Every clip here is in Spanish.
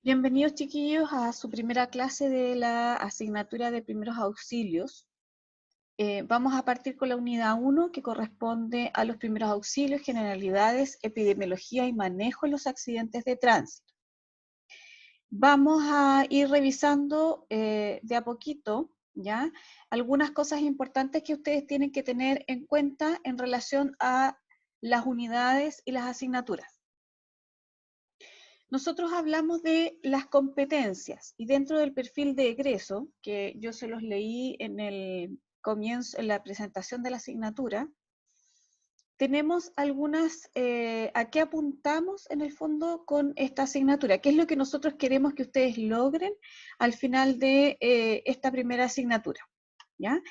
Bienvenidos chiquillos a su primera clase de la asignatura de primeros auxilios. Vamos a partir con la unidad 1 que corresponde a los primeros auxilios, generalidades, epidemiología y manejo en los accidentes de tránsito. Vamos a ir revisando de a poquito, ¿ya? Algunas cosas importantes que ustedes tienen que tener en cuenta en relación a las unidades y las asignaturas. Nosotros hablamos de las competencias y dentro del perfil de egreso, que yo se los leí en el comienzo, en la presentación de la asignatura, tenemos algunas, ¿a qué apuntamos en el fondo con esta asignatura? ¿Qué es lo que nosotros queremos que ustedes logren al final de esta primera asignatura? ¿Ya?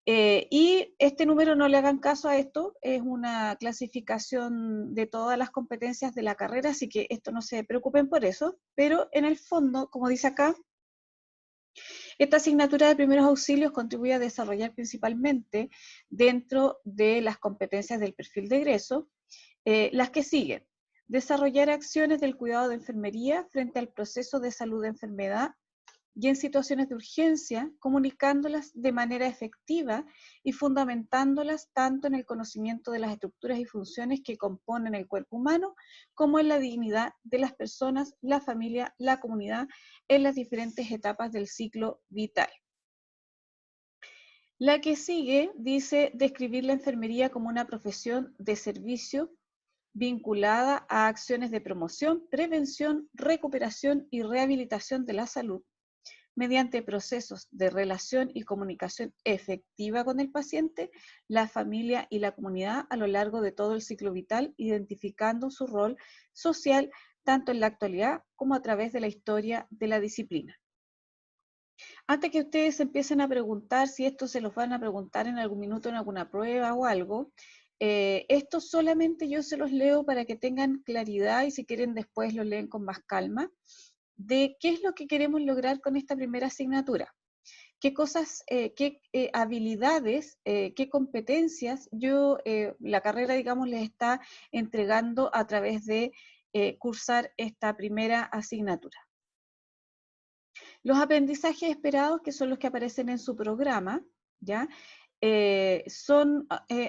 Y este número, no le hagan caso a esto, es una clasificación de todas las competencias de la carrera, así que esto no se preocupen por eso, pero en el fondo, como dice acá, esta asignatura de primeros auxilios contribuye a desarrollar principalmente dentro de las competencias del perfil de egreso, las que siguen. Desarrollar acciones del cuidado de enfermería frente al proceso de salud de enfermedad y en situaciones de urgencia, comunicándolas de manera efectiva y fundamentándolas tanto en el conocimiento de las estructuras y funciones que componen el cuerpo humano, como en la dignidad de las personas, la familia, la comunidad, en las diferentes etapas del ciclo vital. La que sigue dice describir la enfermería como una profesión de servicio vinculada a acciones de promoción, prevención, recuperación y rehabilitación de la salud mediante procesos de relación y comunicación efectiva con el paciente, la familia y la comunidad a lo largo de todo el ciclo vital, identificando su rol social tanto en la actualidad como a través de la historia de la disciplina. Antes que ustedes empiecen a preguntar si esto se los van a preguntar en algún minuto en alguna prueba o algo, esto solamente yo se los leo para que tengan claridad y si quieren después lo leen con más calma, de qué es lo que queremos lograr con esta primera asignatura. Qué cosas, qué habilidades, qué competencias la carrera, digamos, les está entregando a través de cursar esta primera asignatura. Los aprendizajes esperados, que son los que aparecen en su programa, ¿ya?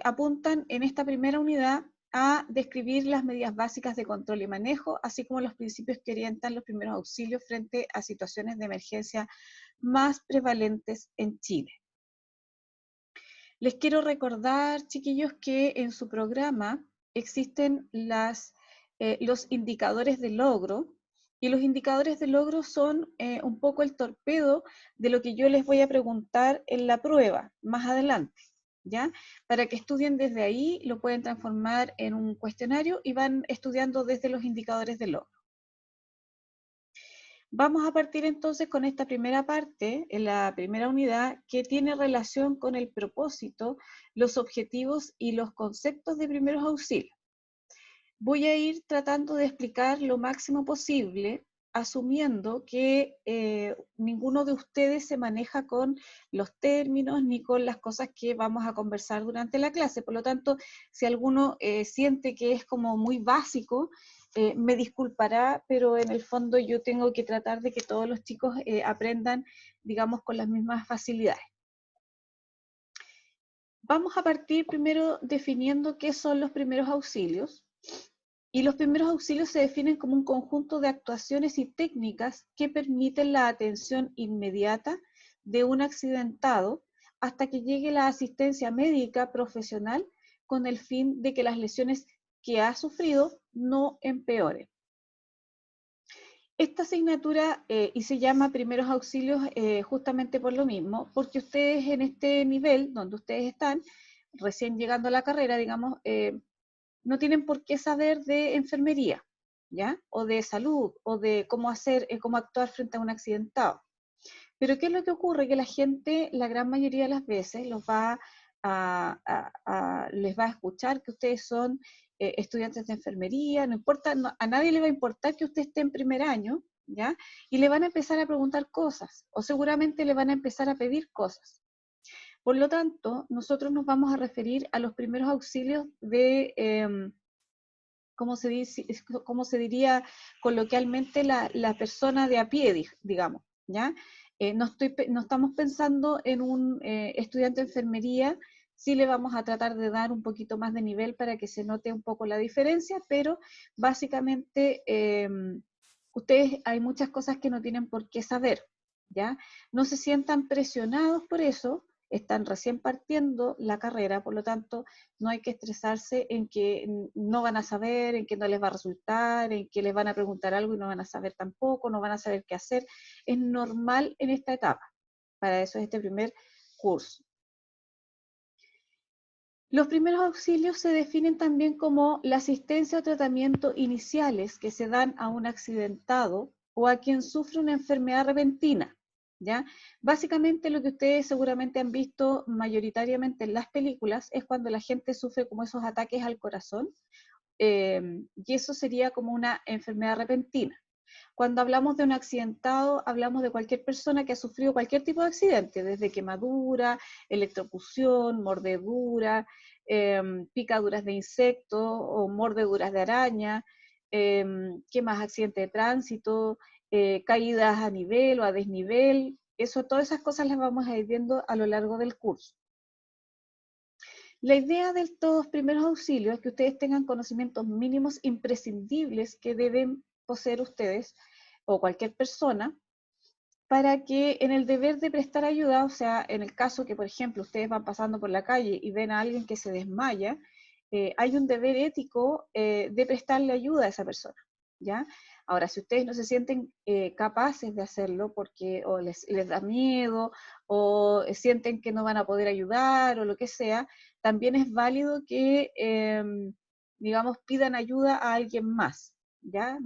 Apuntan en esta primera unidad a describir las medidas básicas de control y manejo, así como los principios que orientan los primeros auxilios frente a situaciones de emergencia más prevalentes en Chile. Les quiero recordar, chiquillos, que en su programa existen los indicadores de logro, y los indicadores de logro son un poco el torpedo de lo que yo les voy a preguntar en la prueba más adelante, ¿ya? Para que estudien desde ahí, lo pueden transformar en un cuestionario y van estudiando desde los indicadores de logro. Vamos a partir entonces con esta primera parte, en la primera unidad, que tiene relación con el propósito, los objetivos y los conceptos de primeros auxilios. Voy a ir tratando de explicar lo máximo posible, asumiendo que ninguno de ustedes se maneja con los términos ni con las cosas que vamos a conversar durante la clase. Por lo tanto, si alguno siente que es como muy básico, me disculpará, pero en el fondo yo tengo que tratar de que todos los chicos aprendan, digamos, con las mismas facilidades. Vamos a partir primero definiendo qué son los primeros auxilios. Y los primeros auxilios se definen como un conjunto de actuaciones y técnicas que permiten la atención inmediata de un accidentado hasta que llegue la asistencia médica profesional con el fin de que las lesiones que ha sufrido no empeoren. Esta asignatura y se llama primeros auxilios justamente por lo mismo, porque ustedes en este nivel donde ustedes están, recién llegando a la carrera, digamos, no tienen por qué saber de enfermería, ¿ya? O de salud, o de cómo hacer, cómo actuar frente a un accidentado. Pero ¿qué es lo que ocurre? Que la gente, la gran mayoría de las veces, les va a escuchar que ustedes son estudiantes de enfermería, no importa, a nadie le va a importar que usted esté en primer año, ¿ya? Y le van a empezar a preguntar cosas, o seguramente le van a empezar a pedir cosas. Por lo tanto, nosotros nos vamos a referir a los primeros auxilios como se diría coloquialmente, la persona de a pie, digamos, ¿ya? No estamos pensando en un estudiante de enfermería. Sí le vamos a tratar de dar un poquito más de nivel para que se note un poco la diferencia, pero básicamente ustedes hay muchas cosas que no tienen por qué saber, ¿ya? No se sientan presionados por eso, están recién partiendo la carrera, por lo tanto, no hay que estresarse en que no van a saber, en que no les va a resultar, en que les van a preguntar algo y no van a saber tampoco, no van a saber qué hacer. Es normal en esta etapa. Para eso es este primer curso. Los primeros auxilios se definen también como la asistencia o tratamiento iniciales que se dan a un accidentado o a quien sufre una enfermedad repentina, ¿ya? Básicamente lo que ustedes seguramente han visto mayoritariamente en las películas es cuando la gente sufre como esos ataques al corazón, y eso sería como una enfermedad repentina. Cuando hablamos de un accidentado, hablamos de cualquier persona que ha sufrido cualquier tipo de accidente, desde quemadura, electrocución, mordedura, picaduras de insectos o mordeduras de araña, ¿qué más? Accidente de tránsito, caídas a nivel o a desnivel. Eso, todas esas cosas las vamos a ir viendo a lo largo del curso. La idea de estos primeros auxilios es que ustedes tengan conocimientos mínimos imprescindibles que deben poseer ustedes o cualquier persona para que en el deber de prestar ayuda, o sea, en el caso que, por ejemplo, ustedes van pasando por la calle y ven a alguien que se desmaya, hay un deber ético de prestarle ayuda a esa persona, ¿ya? Ahora, si ustedes no se sienten capaces de hacerlo porque o les da miedo o sienten que no van a poder ayudar o lo que sea, también es válido que, digamos, pidan ayuda a alguien más, ¿ya?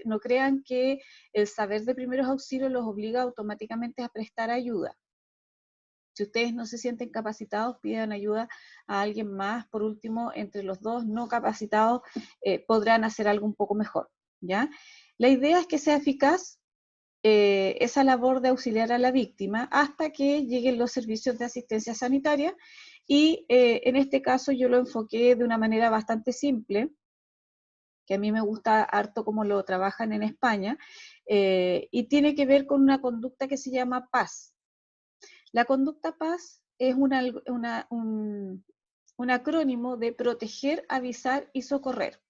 No crean que el saber de primeros auxilios los obliga automáticamente a prestar ayuda. Si ustedes no se sienten capacitados, pidan ayuda a alguien más. Por último, entre los dos no capacitados podrán hacer algo un poco mejor, ¿ya? La idea es que sea eficaz esa labor de auxiliar a la víctima hasta que lleguen los servicios de asistencia sanitaria y en este caso yo lo enfoqué de una manera bastante simple, que a mí me gusta harto cómo lo trabajan en España, y tiene que ver con una conducta que se llama paz. La conducta paz es un acrónimo de proteger, avisar y socorrer.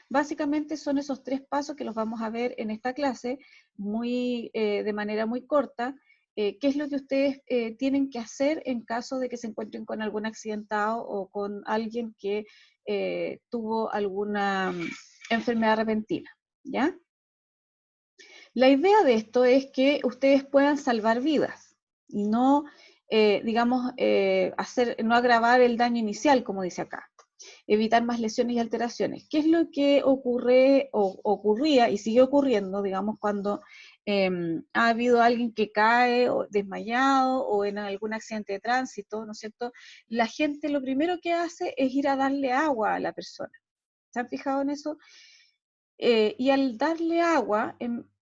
Básicamente son esos tres pasos que los vamos a ver en esta clase de manera muy corta. ¿Qué es lo que ustedes tienen que hacer en caso de que se encuentren con algún accidentado o con alguien que tuvo alguna enfermedad repentina? ¿Ya? La idea de esto es que ustedes puedan salvar vidas y no, digamos, no agravar el daño inicial, como dice acá. Evitar más lesiones y alteraciones. ¿Qué es lo que ocurre o ocurría y sigue ocurriendo, digamos, cuando ha habido alguien que cae o desmayado o en algún accidente de tránsito, ¿no es cierto? La gente lo primero que hace es ir a darle agua a la persona. ¿Se han fijado en eso? Y al darle agua,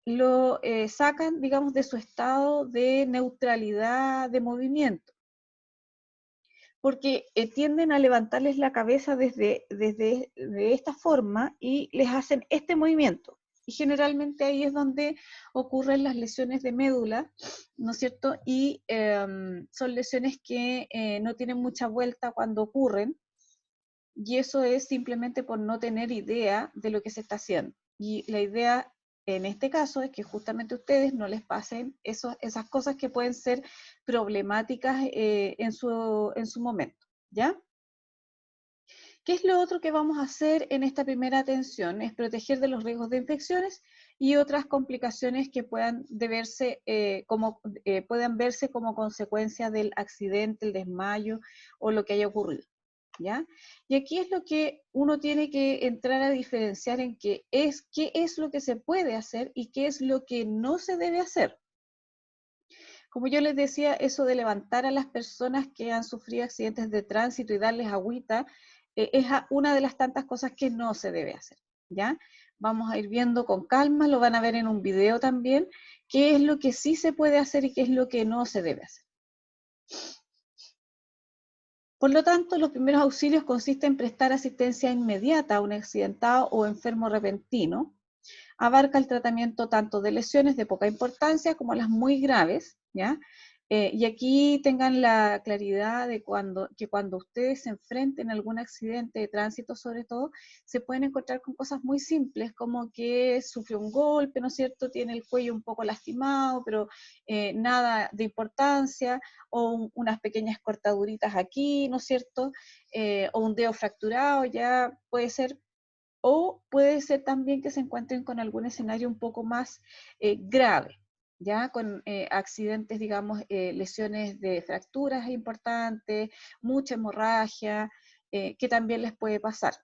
lo sacan, digamos, de su estado de neutralidad de movimiento, porque tienden a levantarles la cabeza de esta forma y les hacen este movimiento. Y generalmente ahí es donde ocurren las lesiones de médula, ¿no es cierto? Y son lesiones que no tienen mucha vuelta cuando ocurren, y eso es simplemente por no tener idea de lo que se está haciendo. Y la idea en este caso es que justamente ustedes no les pasen esas cosas que pueden ser problemáticas en su momento, ¿ya? ¿Qué es lo otro que vamos a hacer en esta primera atención? Es proteger de los riesgos de infecciones y otras complicaciones que puedan puedan verse como consecuencia del accidente, el desmayo o lo que haya ocurrido, ¿ya? Y aquí es lo que uno tiene que entrar a diferenciar en qué es lo que se puede hacer y qué es lo que no se debe hacer. Como yo les decía, eso de levantar a las personas que han sufrido accidentes de tránsito y darles agüita, es una de las tantas cosas que no se debe hacer, ¿ya? Vamos a ir viendo con calma, lo van a ver en un video también, qué es lo que sí se puede hacer y qué es lo que no se debe hacer. Por lo tanto, los primeros auxilios consisten en prestar asistencia inmediata a un accidentado o enfermo repentino. Abarca el tratamiento tanto de lesiones de poca importancia como las muy graves, ¿ya? Y aquí tengan la claridad de que cuando ustedes se enfrenten a algún accidente de tránsito, sobre todo, se pueden encontrar con cosas muy simples, como que sufrió un golpe, ¿no es cierto? Tiene el cuello un poco lastimado, pero nada de importancia, o unas pequeñas cortaduritas aquí, ¿no es cierto? O un dedo fracturado, ya puede ser, o puede ser también que se encuentren con algún escenario un poco más grave, ya con accidentes, digamos, lesiones de fracturas importantes, mucha hemorragia, que también les puede pasar.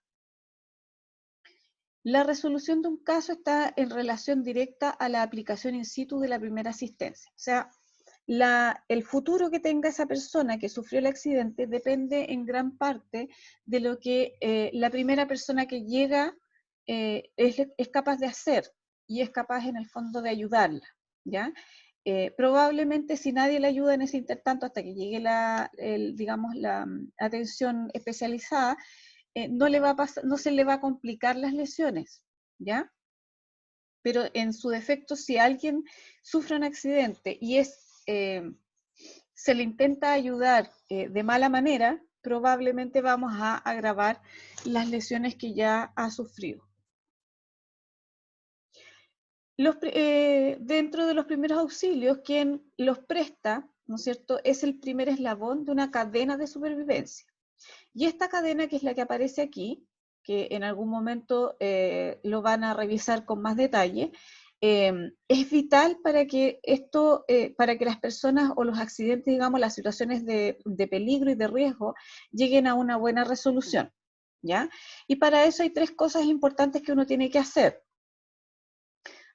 La resolución de un caso está en relación directa a la aplicación in situ de la primera asistencia. O sea, el futuro que tenga esa persona que sufrió el accidente depende en gran parte de lo que la primera persona que llega es capaz de hacer y es capaz en el fondo de ayudarla, ¿ya? Probablemente si nadie le ayuda en ese intertanto hasta que llegue digamos, la atención especializada, no se le va a complicar las lesiones, ¿ya? Pero en su defecto, si alguien sufre un accidente y se le intenta ayudar de mala manera, probablemente vamos a agravar las lesiones que ya ha sufrido. Dentro de los primeros auxilios, quien los presta, ¿no es cierto?, es el primer eslabón de una cadena de supervivencia. Y esta cadena, que es la que aparece aquí, que en algún momento lo van a revisar con más detalle, es vital para que para que las personas o los accidentes, digamos, las situaciones de peligro y de riesgo lleguen a una buena resolución, ¿ya? Y para eso hay 3 cosas importantes que uno tiene que hacer.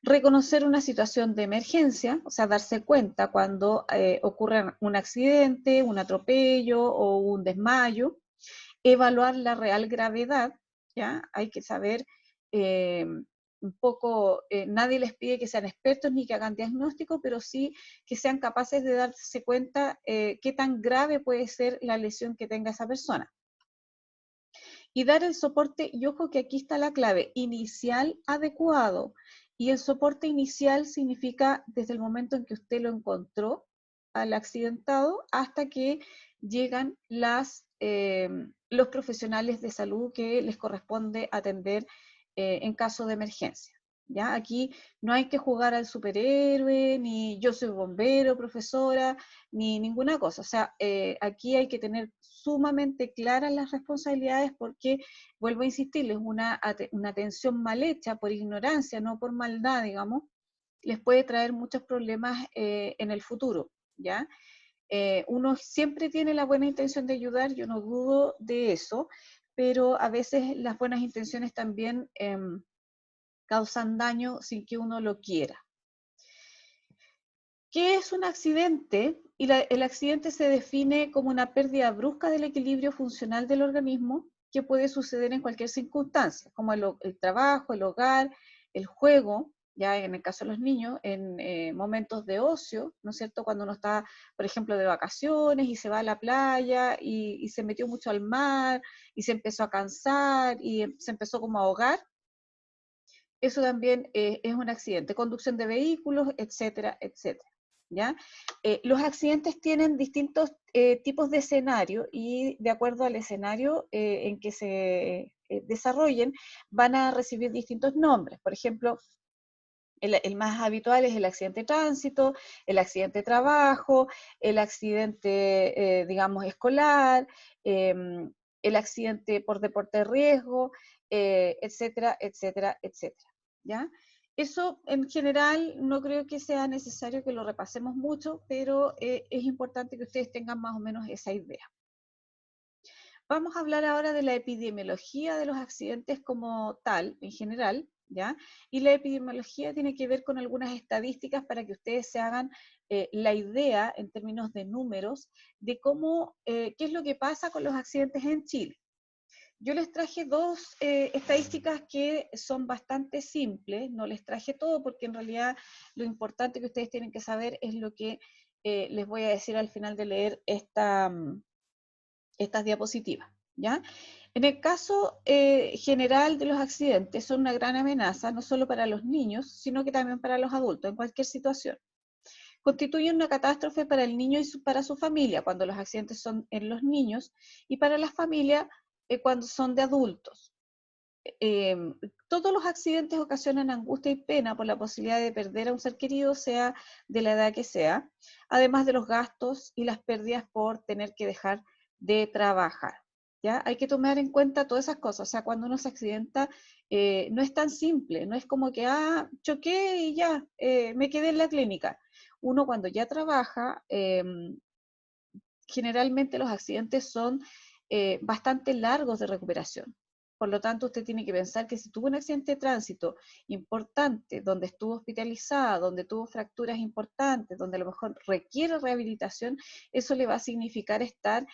Reconocer una situación de emergencia, o sea, darse cuenta cuando ocurre un accidente, un atropello o un desmayo. Evaluar la real gravedad, ¿ya? Hay que saber un poco, nadie les pide que sean expertos ni que hagan diagnóstico, pero sí que sean capaces de darse cuenta qué tan grave puede ser la lesión que tenga esa persona. Y dar el soporte, y ojo que aquí está la clave, inicial adecuado. Y el soporte inicial significa desde el momento en que usted lo encontró al accidentado hasta que llegan los profesionales de salud que les corresponde atender en caso de emergencia. ¿Ya? Aquí no hay que jugar al superhéroe, ni yo soy bombero, profesora, ni ninguna cosa. O sea, aquí hay que tener sumamente claras las responsabilidades porque, vuelvo a insistirles, una atención mal hecha por ignorancia, no por maldad, digamos, les puede traer muchos problemas en el futuro, ¿ya? Uno siempre tiene la buena intención de ayudar, yo no dudo de eso, pero a veces las buenas intenciones también causan daño sin que uno lo quiera. ¿Qué es un accidente? El accidente se define como una pérdida brusca del equilibrio funcional del organismo que puede suceder en cualquier circunstancia, como el trabajo, el hogar, el juego, ya en el caso de los niños, en momentos de ocio, ¿no es cierto? Cuando uno está, por ejemplo, de vacaciones y se va a la playa y se metió mucho al mar y se empezó a cansar y se empezó como a ahogar, eso también es un accidente. Conducción de vehículos, etcétera, etcétera. ¿Ya? Los accidentes tienen distintos tipos de escenario y de acuerdo al escenario en que se desarrollen, van a recibir distintos nombres. Por ejemplo, el más habitual es el accidente de tránsito, el accidente de trabajo, el accidente, digamos, escolar, el accidente por deporte de riesgo, etcétera, etcétera, etcétera. ¿Ya? Eso en general no creo que sea necesario que lo repasemos mucho, pero es importante que ustedes tengan más o menos esa idea. Vamos a hablar ahora de la epidemiología de los accidentes como tal, en general, ¿ya? Y la epidemiología tiene que ver con algunas estadísticas para que ustedes se hagan la idea en términos de números de qué es lo que pasa con los accidentes en Chile. Yo les traje 2 estadísticas que son bastante simples, no les traje todo porque en realidad lo importante que ustedes tienen que saber es lo que les voy a decir al final de leer estas diapositivas, ¿ya? En el caso general de los accidentes, son una gran amenaza, no solo para los niños, sino que también para los adultos, en cualquier situación. Constituyen una catástrofe para el niño y para su familia, cuando los accidentes son en los niños, y para la familia cuando son de adultos. Todos los accidentes ocasionan angustia y pena por la posibilidad de perder a un ser querido, sea de la edad que sea, además de los gastos y las pérdidas por tener que dejar de trabajar. ¿Ya? Hay que tomar en cuenta todas esas cosas. O sea, cuando uno se accidenta, no es tan simple, no es como que, choqué y ya, me quedé en la clínica. Uno cuando ya trabaja, generalmente los accidentes son bastante largos de recuperación. Por lo tanto, usted tiene que pensar que si tuvo un accidente de tránsito importante, donde estuvo hospitalizada, donde tuvo fracturas importantes, donde a lo mejor requiere rehabilitación, eso le va a significar estar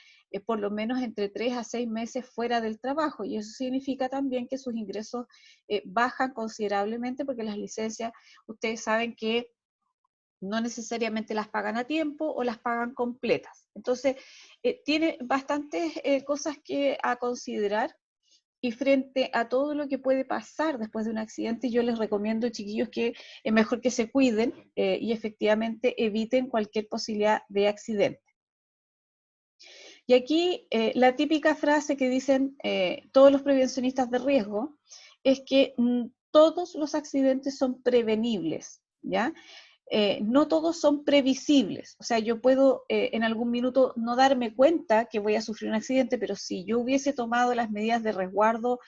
por lo menos entre 3 a 6 meses fuera del trabajo. Y eso significa también que sus ingresos bajan considerablemente porque las licencias, ustedes saben que no necesariamente las pagan a tiempo o las pagan completas. Entonces, tiene bastantes cosas que a considerar y frente a todo lo que puede pasar después de un accidente, yo les recomiendo, chiquillos, que es mejor que se cuiden y efectivamente eviten cualquier posibilidad de accidente. Y aquí la típica frase que dicen todos los prevencionistas de riesgo es que todos los accidentes son prevenibles, ¿ya? No todos son previsibles. O sea, yo puedo en algún minuto no darme cuenta que voy a sufrir un accidente, pero si yo hubiese tomado las medidas de resguardo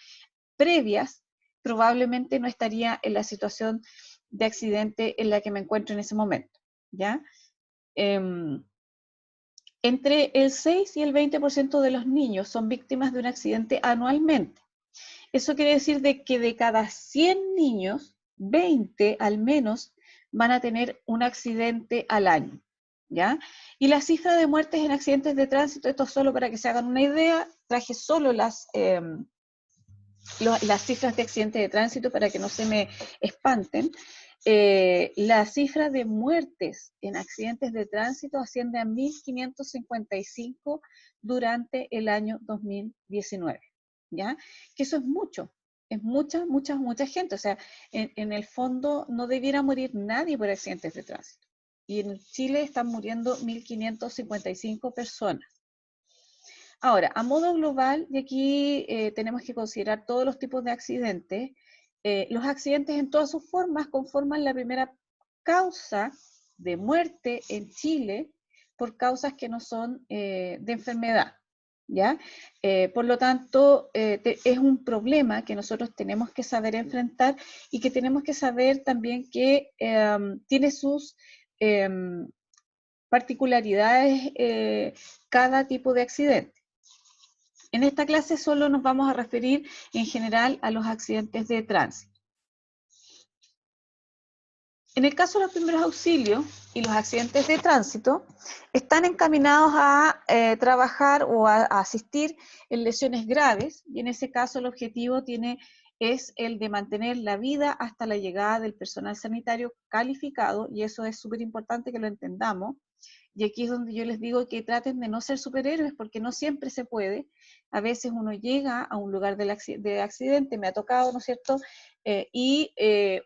previas, probablemente no estaría en la situación de accidente en la que me encuentro en ese momento, ¿ya? Entre el 6 y el 20% de los niños son víctimas de un accidente anualmente. Eso quiere decir de que de cada 100 niños, 20 al menos van a tener un accidente al año, ¿ya? Y la cifra de muertes en accidentes de tránsito, esto solo para que se hagan una idea, traje solo las cifras de accidentes de tránsito para que no se me espanten. La cifra de muertes en accidentes de tránsito asciende a 1.555 durante el año 2019, ¿ya? Que eso es mucho, es mucha gente. O sea, en el fondo no debiera morir nadie por accidentes de tránsito. Y en Chile están muriendo 1.555 personas. Ahora, a modo global, y aquí tenemos que considerar todos los tipos de accidentes, los accidentes en todas sus formas conforman la primera causa de muerte en Chile por causas que no son de enfermedad, ¿ya? Por lo tanto, es un problema que nosotros tenemos que saber enfrentar y que tenemos que saber también que tiene sus particularidades cada tipo de accidente. En esta clase solo nos vamos a referir en general a los accidentes de tránsito. En el caso de los primeros auxilios y los accidentes de tránsito, están encaminados a trabajar o a asistir en lesiones graves, y en ese caso el objetivo es el de mantener la vida hasta la llegada del personal sanitario calificado, y eso es súper importante que lo entendamos. Y aquí es donde yo les digo que traten de no ser superhéroes, porque no siempre se puede. A veces uno llega a un lugar de accidente, me ha tocado, ¿no es cierto? Y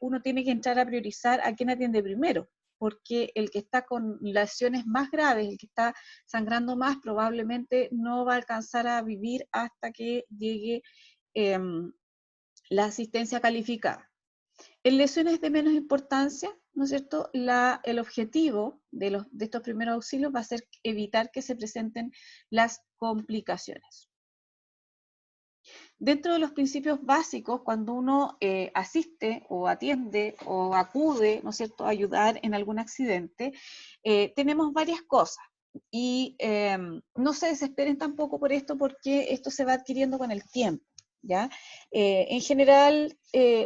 uno tiene que entrar a priorizar a quién atiende primero, porque el que está con lesiones más graves, el que está sangrando más, probablemente no va a alcanzar a vivir hasta que llegue la asistencia calificada. En lesiones de menos importancia, ¿no es cierto? El objetivo de estos primeros auxilios va a ser evitar que se presenten las complicaciones. Dentro de los principios básicos, cuando uno asiste o atiende o acude, ¿no es cierto?, a ayudar en algún accidente, tenemos varias cosas. Y no se desesperen tampoco por esto, porque esto se va adquiriendo con el tiempo, ¿ya? En general,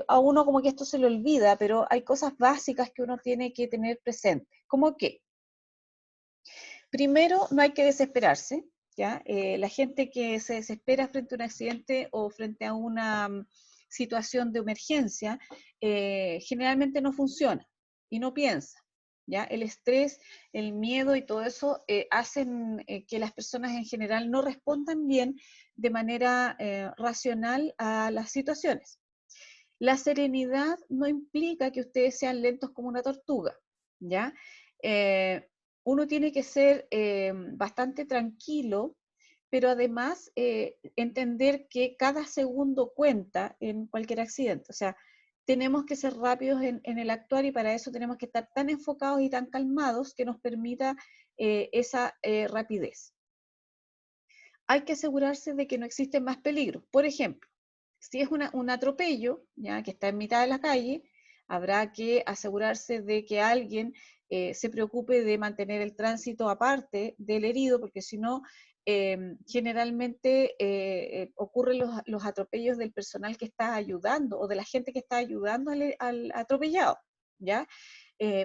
a uno como que esto se le olvida, pero hay cosas básicas que uno tiene que tener presentes. ¿Cómo qué? Primero, no hay que desesperarse, ¿ya? La gente que se desespera frente a un accidente o frente a una situación de emergencia, generalmente no funciona y no piensa. ¿ya? El estrés, el miedo y todo eso hacen que las personas en general no respondan bien de manera racional a las situaciones. La serenidad no implica que ustedes sean lentos como una tortuga, ¿ya? Uno tiene que ser bastante tranquilo, pero además entender que cada segundo cuenta en cualquier accidente. O sea, tenemos que ser rápidos en el actuar y para eso tenemos que estar tan enfocados y tan calmados que nos permita esa rapidez. Hay que asegurarse de que no existen más peligros. Por ejemplo, si es un atropello, ya que está en mitad de la calle, habrá que asegurarse de que alguien se preocupe de mantener el tránsito aparte del herido, porque si no, generalmente ocurren los atropellos del personal que está ayudando o de la gente que está ayudando al atropellado, ¿ya?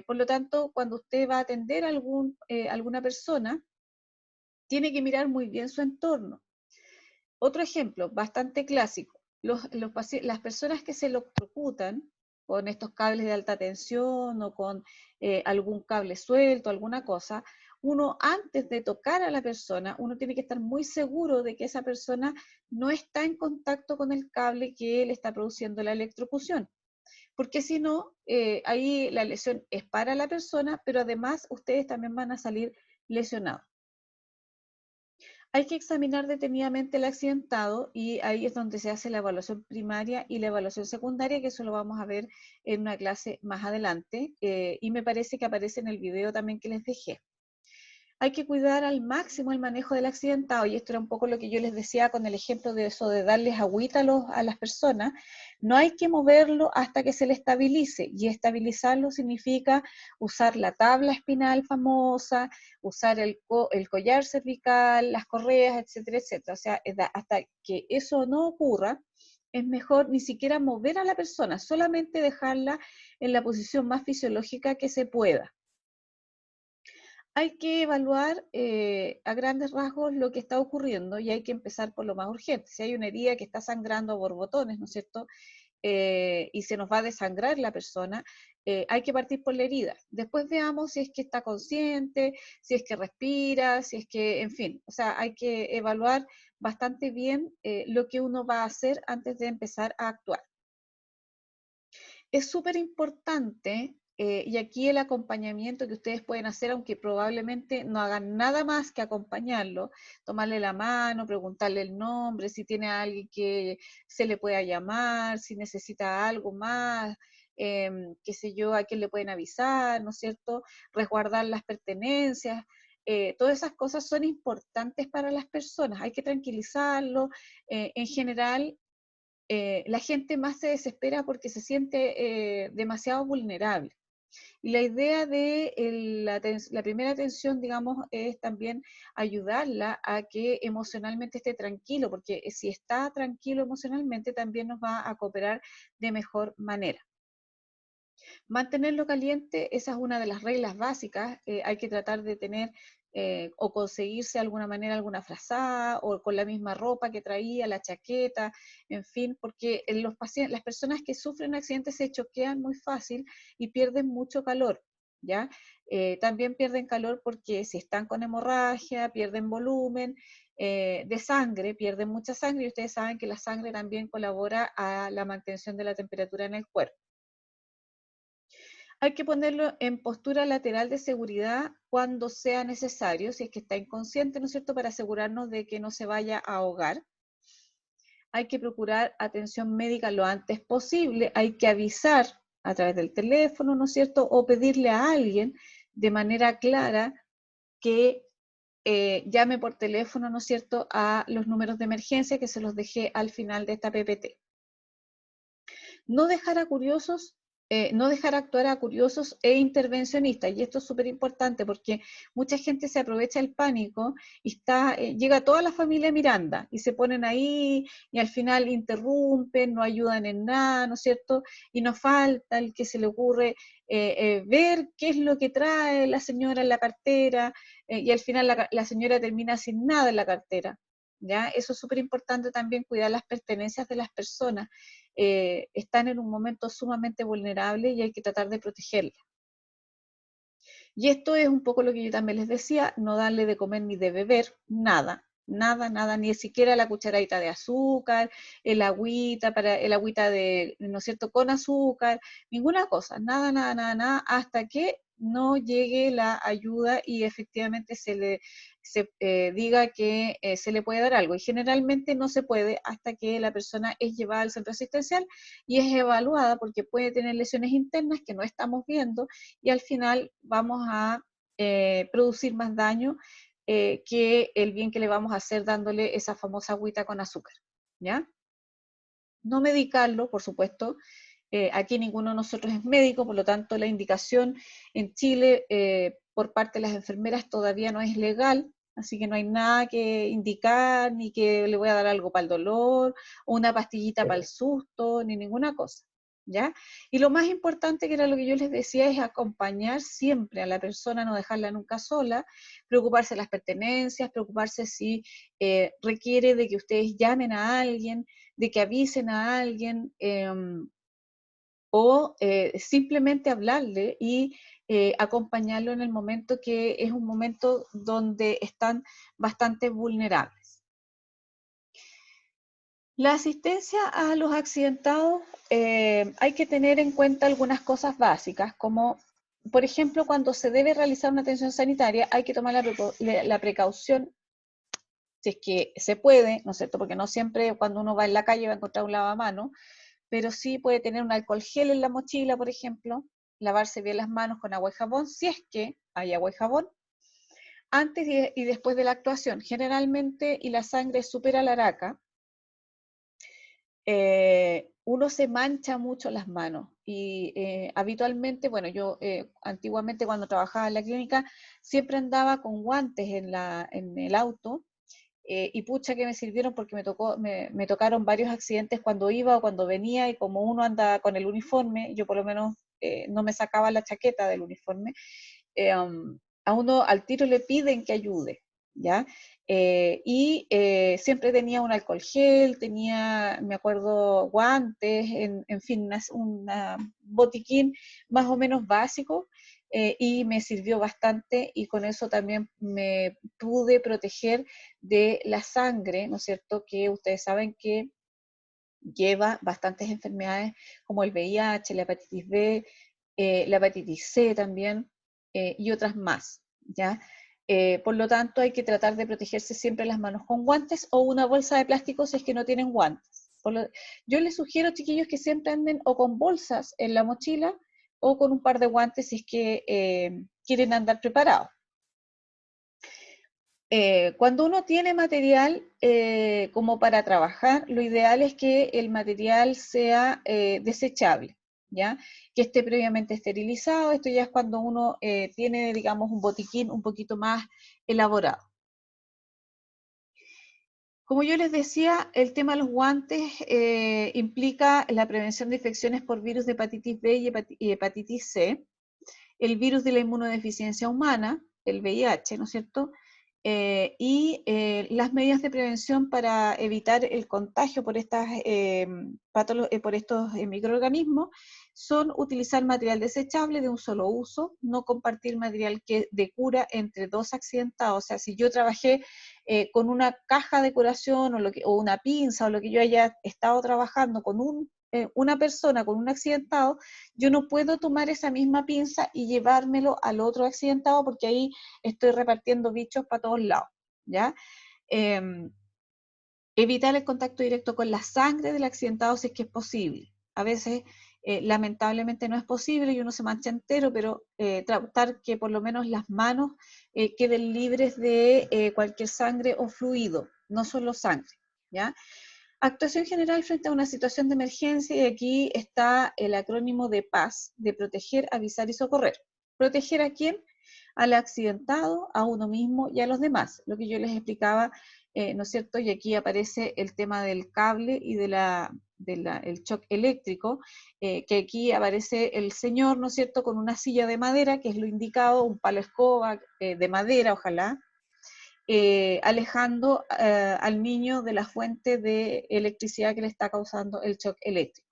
Por lo tanto, cuando usted va a atender a alguna persona, tiene que mirar muy bien su entorno. Otro ejemplo bastante clásico, las personas que se electrocutan con estos cables de alta tensión o con algún cable suelto, alguna cosa, uno antes de tocar a la persona, uno tiene que estar muy seguro de que esa persona no está en contacto con el cable que le está produciendo la electrocución. Porque si no, ahí la lesión es para la persona, pero además ustedes también van a salir lesionados. Hay que examinar detenidamente el accidentado y ahí es donde se hace la evaluación primaria y la evaluación secundaria, que eso lo vamos a ver en una clase más adelante, y me parece que aparece en el video también que les dejé. Hay que cuidar al máximo el manejo del accidentado, y esto era un poco lo que yo les decía con el ejemplo de eso de darles agüita a las personas. No hay que moverlo hasta que se le estabilice, y estabilizarlo significa usar la tabla espinal famosa, usar el collar cervical, las correas, etcétera, etcétera. O sea, hasta que eso no ocurra, es mejor ni siquiera mover a la persona, solamente dejarla en la posición más fisiológica que se pueda. Hay que evaluar a grandes rasgos lo que está ocurriendo y hay que empezar por lo más urgente. Si hay una herida que está sangrando a borbotones, ¿no es cierto? Y se nos va a desangrar la persona, hay que partir por la herida. Después veamos si es que está consciente, si es que respira, si es que, en fin, o sea, hay que evaluar bastante bien lo que uno va a hacer antes de empezar a actuar. Es súper importante, y aquí el acompañamiento que ustedes pueden hacer, aunque probablemente no hagan nada más que acompañarlo, tomarle la mano, preguntarle el nombre, si tiene a alguien que se le pueda llamar, si necesita algo más, qué sé yo, a quién le pueden avisar, ¿no es cierto? Resguardar las pertenencias. Todas esas cosas son importantes para las personas, hay que tranquilizarlo. En general, la gente más se desespera porque se siente demasiado vulnerable. Y la idea de la primera atención, digamos, es también ayudarla a que emocionalmente esté tranquilo, porque si está tranquilo emocionalmente también nos va a cooperar de mejor manera. Mantenerlo caliente, esa es una de las reglas básicas. Hay que tratar de tener o conseguirse de alguna manera alguna frazada o con la misma ropa que traía, la chaqueta, en fin, porque las personas que sufren accidentes se choquean muy fácil y pierden mucho calor, ¿ya? También pierden calor porque si están con hemorragia, pierden volumen de sangre, pierden mucha sangre y ustedes saben que la sangre también colabora a la mantención de la temperatura en el cuerpo. Hay que ponerlo en postura lateral de seguridad cuando sea necesario, si es que está inconsciente, ¿no es cierto?, para asegurarnos de que no se vaya a ahogar. Hay que procurar atención médica lo antes posible, hay que avisar a través del teléfono, ¿no es cierto?, o pedirle a alguien de manera clara que llame por teléfono, ¿no es cierto?, a los números de emergencia que se los dejé al final de esta PPT. No dejar a curiosos, no dejar actuar a curiosos e intervencionistas, y esto es súper importante porque mucha gente se aprovecha el pánico y llega toda la familia Miranda y se ponen ahí y al final interrumpen, no ayudan en nada, ¿no es cierto? Y nos falta el que se le ocurre ver qué es lo que trae la señora en la cartera y al final la señora termina sin nada en la cartera. ¿Ya? Eso es súper importante también, cuidar las pertenencias de las personas. Están en un momento sumamente vulnerable y hay que tratar de protegerla. Y esto es un poco lo que yo también les decía, no darle de comer ni de beber, nada, nada, nada, ni siquiera la cucharadita de azúcar, el agüita de, ¿no es cierto?, con azúcar, ninguna cosa, nada, nada, nada, nada, hasta que no llegue la ayuda y efectivamente diga que se le puede dar algo. Y generalmente no se puede hasta que la persona es llevada al centro asistencial y es evaluada porque puede tener lesiones internas que no estamos viendo y al final vamos a producir más daño que el bien que le vamos a hacer dándole esa famosa agüita con azúcar, ¿ya? No medicarlo, por supuesto. Aquí ninguno de nosotros es médico, por lo tanto la indicación en Chile por parte de las enfermeras todavía no es legal, así que no hay nada que indicar, ni que le voy a dar algo para el dolor, o una pastillita para el susto, ni ninguna cosa, ¿ya? Y lo más importante, que era lo que yo les decía, es acompañar siempre a la persona, no dejarla nunca sola, preocuparse de las pertenencias, preocuparse si requiere de que ustedes llamen a alguien, de que avisen a alguien, o simplemente hablarle y acompañarlo en el momento que es un momento donde están bastante vulnerables. La asistencia a los accidentados, hay que tener en cuenta algunas cosas básicas, como por ejemplo cuando se debe realizar una atención sanitaria hay que tomar la precaución, si es que se puede, ¿no es cierto? Porque no siempre cuando uno va en la calle va a encontrar un lavamanos, pero sí puede tener un alcohol gel en la mochila, por ejemplo, lavarse bien las manos con agua y jabón, si es que hay agua y jabón, antes y después de la actuación. Generalmente, y la sangre es súper alaraca, uno se mancha mucho las manos y habitualmente, bueno, yo antiguamente cuando trabajaba en la clínica siempre andaba con guantes en el auto. Y pucha que me sirvieron porque me tocaron varios accidentes cuando iba o cuando venía, y como uno anda con el uniforme, yo por lo menos no me sacaba la chaqueta del uniforme, a uno al tiro le piden que ayude, ¿ya? Siempre tenía un alcohol gel, tenía, me acuerdo, guantes, en fin, un botiquín más o menos básico, y me sirvió bastante, y con eso también me pude proteger de la sangre, ¿no es cierto?, que ustedes saben que lleva bastantes enfermedades como el VIH, la hepatitis B, la hepatitis C también, y otras más, ¿ya? Por lo tanto, hay que tratar de protegerse siempre las manos con guantes o una bolsa de plástico si es que no tienen guantes. Yo les sugiero, chiquillos, que siempre anden o con bolsas en la mochila o con un par de guantes si es que quieren andar preparados. Cuando uno tiene material como para trabajar, lo ideal es que el material sea desechable, ¿ya? Que esté previamente esterilizado. Esto ya es cuando uno tiene, digamos, un botiquín un poquito más elaborado. Como yo les decía, el tema de los guantes implica la prevención de infecciones por virus de hepatitis B y hepatitis C, el virus de la inmunodeficiencia humana, el VIH, ¿no es cierto? Las medidas de prevención para evitar el contagio por por estos microorganismos son utilizar material desechable de un solo uso, no compartir material de cura entre dos accidentados. O sea, si yo trabajé con una caja de curación o una pinza o lo que yo haya estado trabajando con una persona con un accidentado, yo no puedo tomar esa misma pinza y llevármelo al otro accidentado porque ahí estoy repartiendo bichos para todos lados, ¿ya? Eh, Evitar el contacto directo con la sangre del accidentado si es que es posible. A veces, lamentablemente, no es posible y uno se mancha entero, pero tratar que por lo menos las manos queden libres de cualquier sangre o fluido, no solo sangre, ¿ya? Actuación general frente a una situación de emergencia, y aquí está el acrónimo de PAS, de proteger, avisar y socorrer. ¿Proteger a quién? Al accidentado, a uno mismo y a los demás. Lo que yo les explicaba, ¿no es cierto? Y aquí aparece el tema del cable y el shock eléctrico, que aquí aparece el señor, ¿no es cierto?, con una silla de madera, que es lo indicado, un palo escoba de madera, ojalá, alejando al niño de la fuente de electricidad que le está causando el shock eléctrico.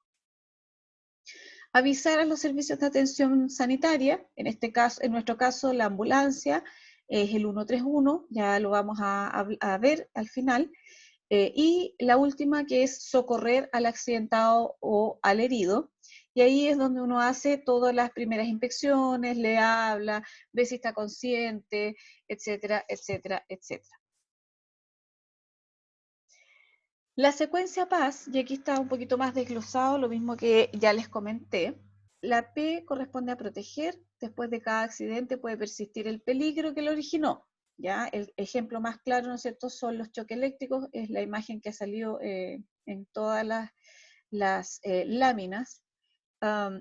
Avisar a los servicios de atención sanitaria, en nuestro caso la ambulancia es el 131, ya lo vamos a ver al final, y la última que es socorrer al accidentado o al herido, y ahí es donde uno hace todas las primeras inspecciones, le habla, ve si está consciente, etcétera, etcétera, etcétera. La secuencia PAS, y aquí está un poquito más desglosado, lo mismo que ya les comenté. La P corresponde a proteger. Después de cada accidente puede persistir el peligro que lo originó. ¿Ya? El ejemplo más claro, ¿no es cierto?, son los choques eléctricos, es la imagen que ha salido en todas las láminas.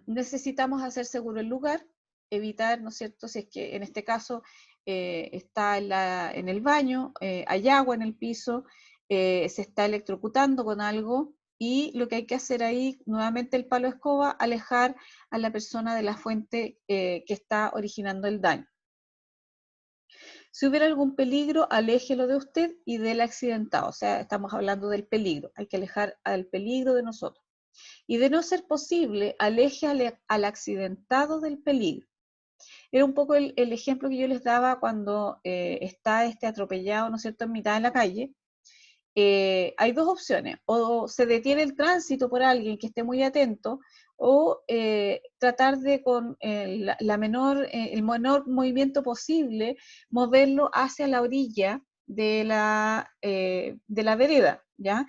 Necesitamos hacer seguro el lugar, evitar, ¿no es cierto?, si es que en este caso está en el baño, hay agua en el piso, se está electrocutando con algo, y lo que hay que hacer ahí, nuevamente el palo de escoba, alejar a la persona de la fuente que está originando el daño. Si hubiera algún peligro, aléjelo de usted y del accidentado, o sea, estamos hablando del peligro, hay que alejar al peligro de nosotros. Y de no ser posible, aleje al accidentado del peligro. Era un poco el ejemplo que yo les daba cuando está atropellado, ¿no es cierto?, en mitad de la calle. Hay dos opciones: o se detiene el tránsito por alguien que esté muy atento, o tratar de con el menor movimiento posible, moverlo hacia la orilla de la vereda, ¿ya?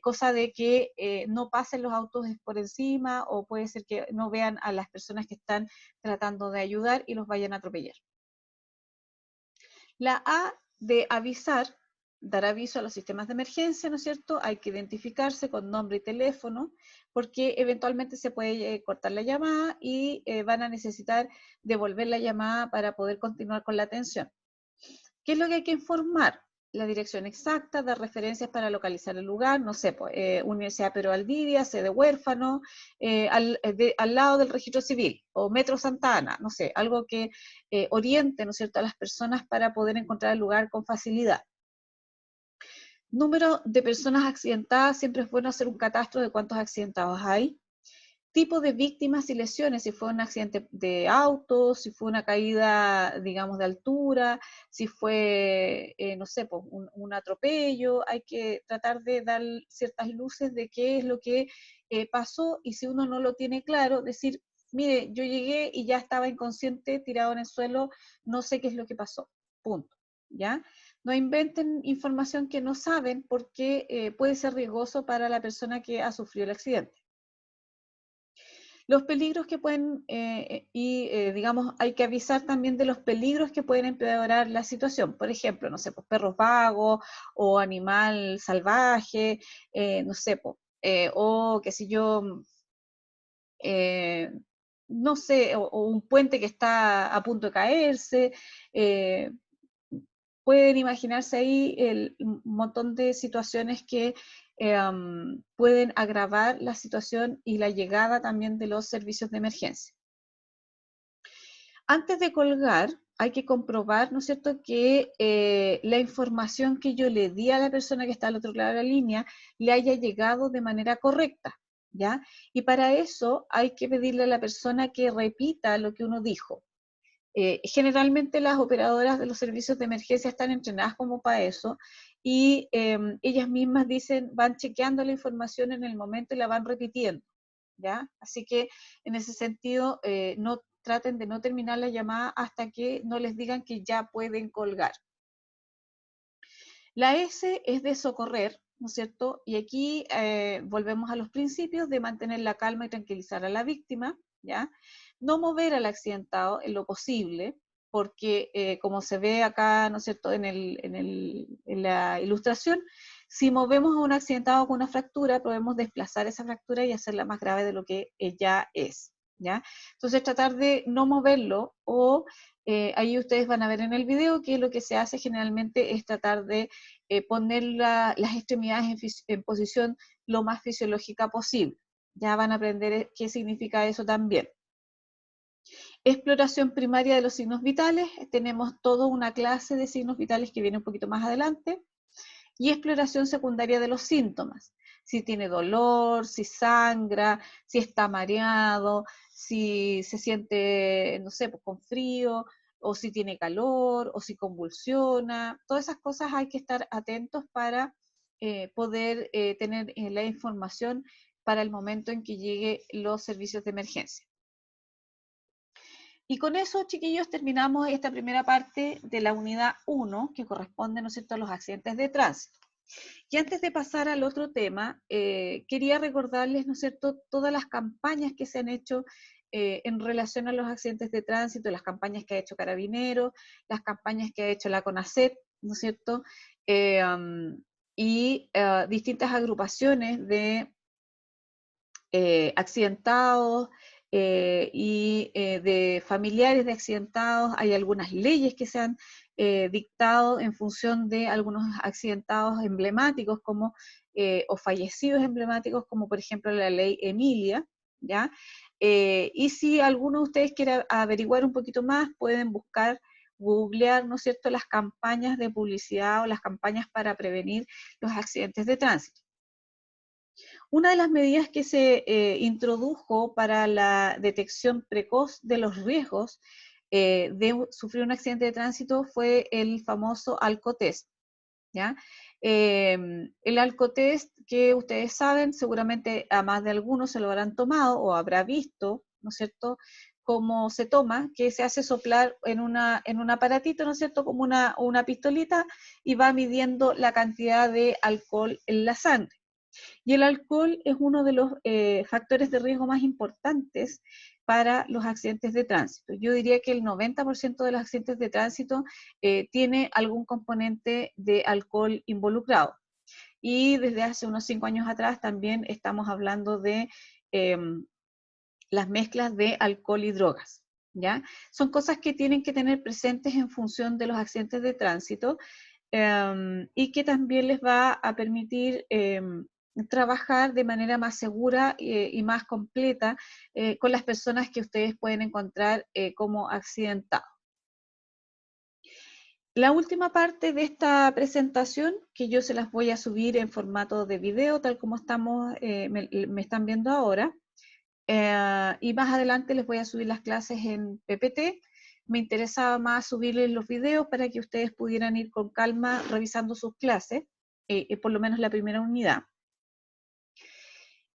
Cosa de que no pasen los autos por encima, o puede ser que no vean a las personas que están tratando de ayudar y los vayan a atropellar. La A de avisar, dar aviso a los sistemas de emergencia, ¿no es cierto? Hay que identificarse con nombre y teléfono, porque eventualmente se puede cortar la llamada y van a necesitar devolver la llamada para poder continuar con la atención. ¿Qué es lo que hay que informar? La dirección exacta, dar referencias para localizar el lugar, no sé, pues, Universidad Pedro Valdivia, sede huérfano, al lado del registro civil, o Metro Santa Ana, no sé, algo que oriente, ¿no es cierto?, a las personas para poder encontrar el lugar con facilidad. Número de personas accidentadas, siempre es bueno hacer un catastro de cuántos accidentados hay. Tipo de víctimas y lesiones, si fue un accidente de auto, si fue una caída, digamos, de altura, si fue, no sé, pues, un atropello. Hay que tratar de dar ciertas luces de qué es lo que pasó, y si uno no lo tiene claro, decir, mire, yo llegué y ya estaba inconsciente, tirado en el suelo, no sé qué es lo que pasó, punto, ¿ya? No inventen información que no saben, porque puede ser riesgoso para la persona que ha sufrido el accidente. Los peligros que pueden, digamos, hay que avisar también de los peligros que pueden empeorar la situación. Por ejemplo, no sé, pues perros vagos o animal salvaje, no sé, pues, o qué sé yo, eh, no sé, o un puente que está a punto de caerse. eh, Pueden imaginarse ahí un montón de situaciones que pueden agravar la situación y la llegada también de los servicios de emergencia. Antes de colgar, hay que comprobar, ¿no es cierto?, que la información que yo le di a la persona que está al otro lado de la línea le haya llegado de manera correcta, ¿ya? Y para eso hay que pedirle a la persona que repita lo que uno dijo. Generalmente las operadoras de los servicios de emergencia están entrenadas como para eso, y ellas mismas dicen, van chequeando la información en el momento y la van repitiendo, ¿ya? Así que en ese sentido, no traten de no terminar la llamada hasta que no les digan que ya pueden colgar. La S es de socorrer, ¿no es cierto? Y aquí volvemos a los principios de mantener la calma y tranquilizar a la víctima, ¿ya? No mover al accidentado en lo posible, porque como se ve acá, ¿no es cierto?, en la ilustración, si movemos a un accidentado con una fractura, podemos desplazar esa fractura y hacerla más grave de lo que ya es, ¿ya? Entonces tratar de no moverlo, o ahí ustedes van a ver en el video que lo que se hace generalmente es tratar de poner las extremidades en posición lo más fisiológica posible. Ya van a aprender qué significa eso también. Exploración primaria de los signos vitales. Tenemos toda una clase de signos vitales que viene un poquito más adelante. Y exploración secundaria de los síntomas. si tiene dolor, si sangra, si está mareado, si se siente, no sé, pues, con frío, o si tiene calor, o si convulsiona. Todas esas cosas hay que estar atentos para poder tener la información para el momento en que lleguen los servicios de emergencia. Y con eso, chiquillos, terminamos esta primera parte de la unidad 1, que corresponde, ¿no es cierto?, a los accidentes de tránsito. Y antes de pasar al otro tema, quería recordarles, ¿no es cierto?, todas las campañas que se han hecho en relación a los accidentes de tránsito, las campañas que ha hecho Carabineros, las campañas que ha hecho la CONACET, ¿no es cierto?, y distintas agrupaciones de accidentados y de familiares de accidentados. Hay algunas leyes que se han dictado en función de algunos accidentados emblemáticos como, o fallecidos emblemáticos, como por ejemplo la ley Emilia, ¿ya? Y si alguno de ustedes quiere averiguar un poquito más, pueden buscar, googlear, ¿no es cierto?, las campañas de publicidad o las campañas para prevenir los accidentes de tránsito. Una de las medidas que se introdujo para la detección precoz de los riesgos de sufrir un accidente de tránsito fue el famoso Alcotest, ¿ya? El Alcotest, que ustedes saben, seguramente a más de algunos se lo habrán tomado o habrá visto, ¿no es cierto?, cómo se toma, que se hace soplar en un aparatito, ¿no es cierto?, como una pistolita, y va midiendo la cantidad de alcohol en la sangre. Y el alcohol es uno de los factores de riesgo más importantes para los accidentes de tránsito. Yo diría que el 90% de los accidentes de tránsito tiene algún componente de alcohol involucrado. Y desde hace unos 5 años atrás también estamos hablando de las mezclas de alcohol y drogas, ¿ya? Son cosas que tienen que tener presentes en función de los accidentes de tránsito, y que también les va a permitir trabajar de manera más segura y más completa con las personas que ustedes pueden encontrar como accidentados. La última parte de esta presentación, que yo se las voy a subir en formato de video, tal como estamos, me están viendo ahora, y más adelante les voy a subir las clases en PPT. Me interesaba más subirles los videos para que ustedes pudieran ir con calma revisando sus clases, por lo menos la primera unidad.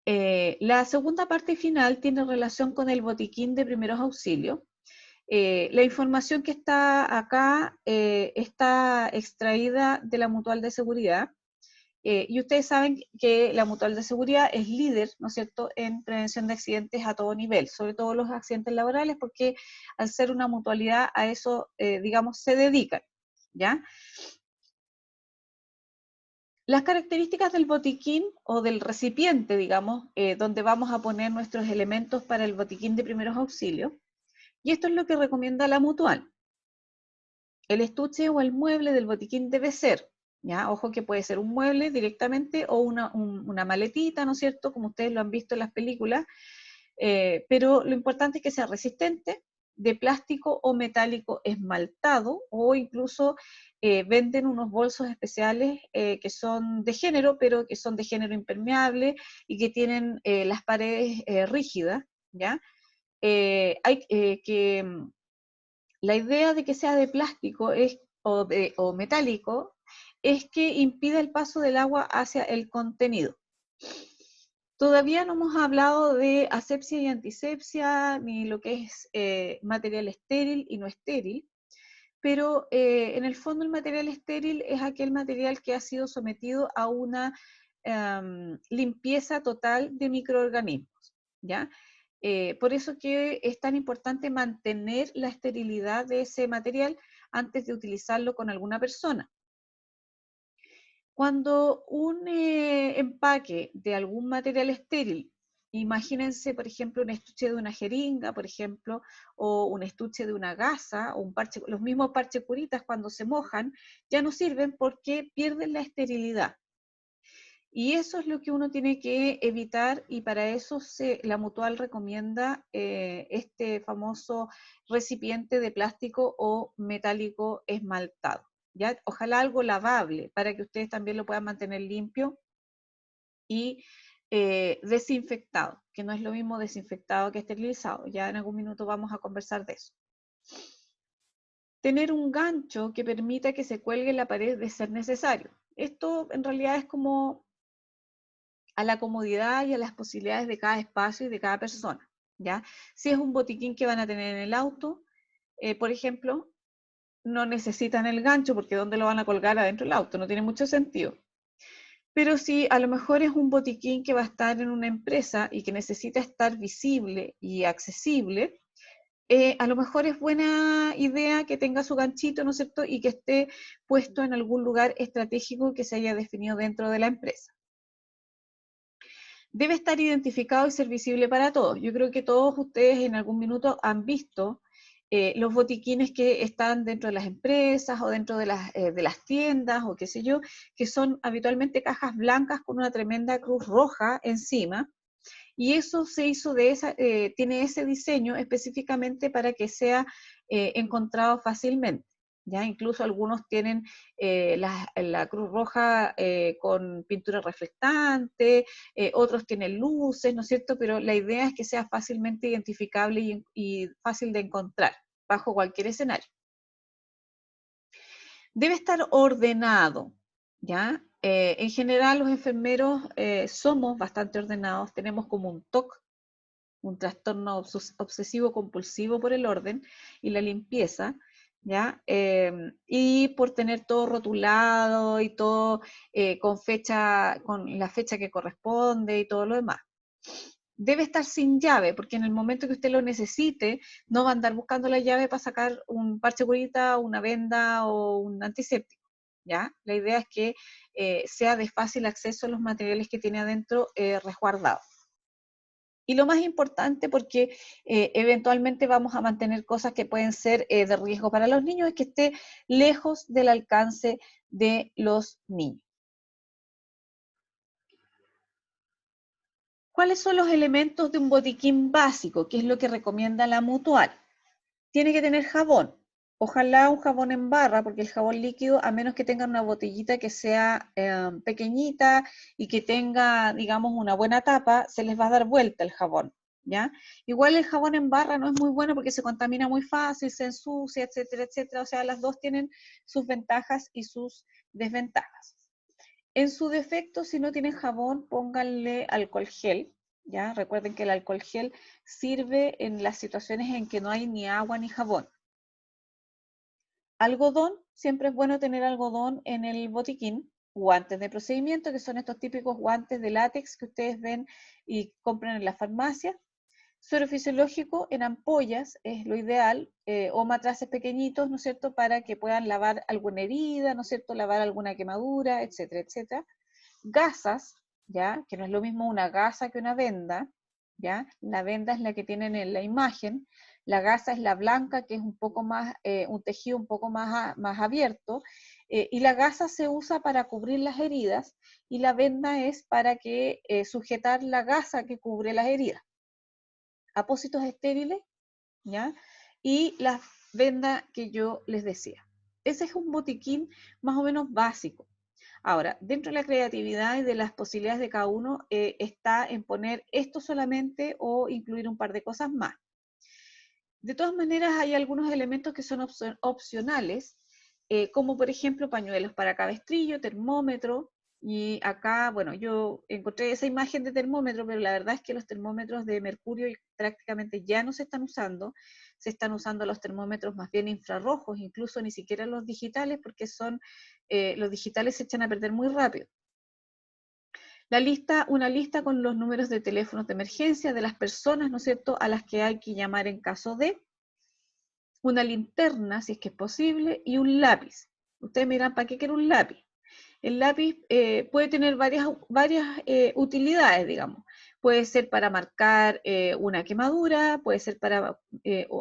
La segunda parte final tiene relación con el botiquín de primeros auxilios. La información que está acá está extraída de la Mutual de Seguridad. Y ustedes saben que la Mutual de Seguridad es líder, ¿no es cierto?, en prevención de accidentes a todo nivel, sobre todo los accidentes laborales, porque al ser una mutualidad a eso, digamos, se dedican, ¿ya? Las características del botiquín o del recipiente, digamos, donde vamos a poner nuestros elementos para el botiquín de primeros auxilios, y esto es lo que recomienda la Mutual. El estuche o el mueble del botiquín debe ser, ¿ya? Ojo que puede ser un mueble directamente o una maletita, ¿no es cierto?, como ustedes lo han visto en las películas, pero lo importante es que sea resistente, de plástico o metálico esmaltado, o incluso venden unos bolsos especiales que son de género, pero que son de género impermeable y que tienen las paredes rígidas, ¿ya? Hay que la idea de que sea de plástico o metálico es que impida el paso del agua hacia el contenido. Todavía no hemos hablado de asepsia y antisepsia, ni lo que es material estéril y no estéril, pero en el fondo el material estéril es aquel material que ha sido sometido a una limpieza total de microorganismos, ¿ya? Por eso que es tan importante mantener la esterilidad de ese material antes de utilizarlo con alguna persona. Cuando un empaque de algún material estéril, imagínense, por ejemplo, un estuche de una jeringa, por ejemplo, o un estuche de una gasa, o un parche, los mismos parches curitas cuando se mojan, ya no sirven porque pierden la esterilidad. Y eso es lo que uno tiene que evitar, y para eso la Mutual recomienda este famoso recipiente de plástico o metálico esmaltado, ¿ya? Ojalá algo lavable para que ustedes también lo puedan mantener limpio y desinfectado, que no es lo mismo desinfectado que esterilizado. Ya en algún minuto vamos a conversar de eso. Tener un gancho que permita que se cuelgue en la pared de ser necesario. Esto en realidad es como a la comodidad y a las posibilidades de cada espacio y de cada persona, ¿ya? Si es un botiquín que van a tener en el auto, por ejemplo, no necesitan el gancho porque ¿dónde lo van a colgar adentro del auto? No tiene mucho sentido. Pero si a lo mejor es un botiquín que va a estar en una empresa y que necesita estar visible y accesible, a lo mejor es buena idea que tenga su ganchito, ¿no es cierto? Y que esté puesto en algún lugar estratégico que se haya definido dentro de la empresa. Debe estar identificado y ser visible para todos. Yo creo que todos ustedes en algún minuto han visto los botiquines que están dentro de las empresas o dentro de las tiendas o qué sé yo, que son habitualmente cajas blancas con una tremenda cruz roja encima. Y eso se hizo tiene ese diseño específicamente para que sea encontrado fácilmente. ¿Ya? Incluso algunos tienen la Cruz Roja con pintura reflectante, otros tienen luces, ¿no es cierto? Pero la idea es que sea fácilmente identificable y fácil de encontrar bajo cualquier escenario. Debe estar ordenado, ¿ya? En general los enfermeros somos bastante ordenados, tenemos como un TOC, un trastorno obsesivo compulsivo por el orden y la limpieza, ¿ya? Y por tener todo rotulado y todo con la fecha que corresponde y todo lo demás. Debe estar sin llave, porque en el momento que usted lo necesite, no va a andar buscando la llave para sacar un parche curita, una venda o un antiséptico, ¿ya? La idea es que sea de fácil acceso a los materiales que tiene adentro resguardados. Y lo más importante, porque eventualmente vamos a mantener cosas que pueden ser de riesgo para los niños, es que esté lejos del alcance de los niños. ¿Cuáles son los elementos de un botiquín básico? ¿Qué es lo que recomienda la Mutual? Tiene que tener jabón. Ojalá un jabón en barra, porque el jabón líquido, a menos que tenga una botellita que sea pequeñita y que tenga, digamos, una buena tapa, se les va a dar vuelta el jabón, ¿ya? Igual el jabón en barra no es muy bueno porque se contamina muy fácil, se ensucia, etcétera, etcétera. O sea, las dos tienen sus ventajas y sus desventajas. En su defecto, si no tienen jabón, pónganle alcohol gel, ¿ya? Recuerden que el alcohol gel sirve en las situaciones en que no hay ni agua ni jabón. Algodón, siempre es bueno tener algodón en el botiquín. Guantes de procedimiento, que son estos típicos guantes de látex que ustedes ven y compran en la farmacia. Suero fisiológico en ampollas es lo ideal, o matraces pequeñitos, ¿no es cierto?, para que puedan lavar alguna herida, ¿no es cierto?, lavar alguna quemadura, etcétera, etcétera. Gasas, ¿ya?, que no es lo mismo una gasa que una venda, ¿ya? La venda es la que tienen en la imagen, la gasa es la blanca, que es un poco más, un tejido un poco más abierto, y la gasa se usa para cubrir las heridas, y la venda es para que sujetar la gasa que cubre las heridas. Apósitos estériles, ¿ya? Y la venda que yo les decía. Ese es un botiquín más o menos básico. Ahora, dentro de la creatividad y de las posibilidades de cada uno está en poner esto solamente o incluir un par de cosas más. De todas maneras, hay algunos elementos que son opcionales, como por ejemplo pañuelos para cabestrillo, termómetro, y acá, bueno, yo encontré esa imagen de termómetro, pero la verdad es que los termómetros de mercurio prácticamente ya no se están usando los termómetros más bien infrarrojos, incluso ni siquiera los digitales, porque los digitales se echan a perder muy rápido. Una lista con los números de teléfonos de emergencia de las personas, ¿no es cierto?, a las que hay que llamar en caso de, una linterna, si es que es posible, y un lápiz. Ustedes me dirán, ¿para qué quiero un lápiz? El lápiz puede tener varias utilidades, digamos. Puede ser para marcar una quemadura, puede ser para,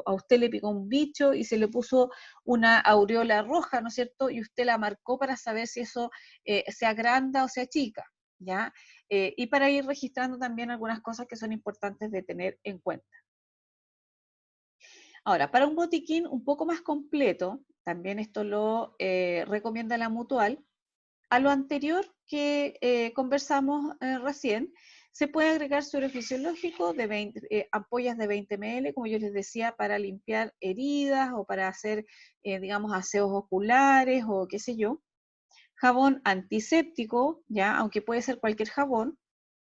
a usted le picó un bicho y se le puso una aureola roja, ¿no es cierto? Y usted la marcó para saber si eso se agranda o se achica, ¿ya? Y para ir registrando también algunas cosas que son importantes de tener en cuenta. Ahora, para un botiquín un poco más completo, también esto lo recomienda la Mutual, a lo anterior que conversamos recién, se puede agregar suero fisiológico de 20, ampollas de 20 ml, como yo les decía, para limpiar heridas o para hacer, digamos, aseos oculares o qué sé yo. Jabón antiséptico, ya, aunque puede ser cualquier jabón,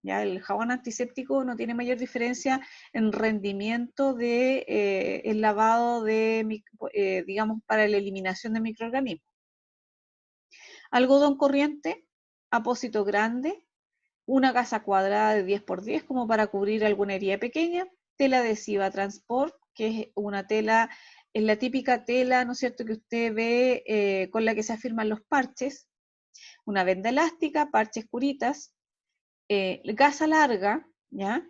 ya, el jabón antiséptico no tiene mayor diferencia en rendimiento de el lavado de, digamos, para la eliminación de microorganismos. Algodón corriente, apósito grande, una gasa cuadrada de 10 por 10 como para cubrir alguna herida pequeña, tela adhesiva transport, que es una tela, es la típica tela, ¿no es cierto?, que usted ve con la que se afirman los parches, una venda elástica, parches curitas, gasa larga, ¿ya?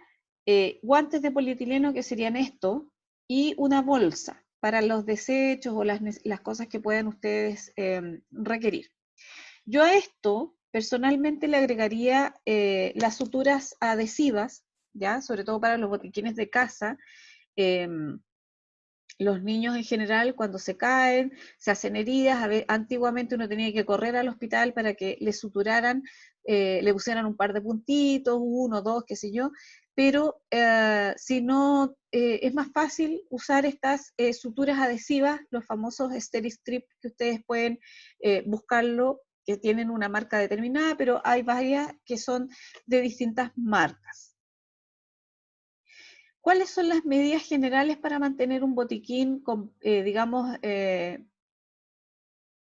Guantes de polietileno, que serían esto, y una bolsa para los desechos o las cosas que puedan ustedes requerir. Yo a esto personalmente le agregaría las suturas adhesivas, ¿ya? Sobre todo para los botiquines de casa. Los niños en general, cuando se caen, se hacen heridas. Antiguamente uno tenía que correr al hospital para que le suturaran, le pusieran un par de puntitos, uno, dos, qué sé yo, pero si no, es más fácil usar estas suturas adhesivas, los famosos Steri-Strip, que ustedes pueden buscarlo, que tienen una marca determinada, pero hay varias que son de distintas marcas. ¿Cuáles son las medidas generales para mantener un botiquín, digamos,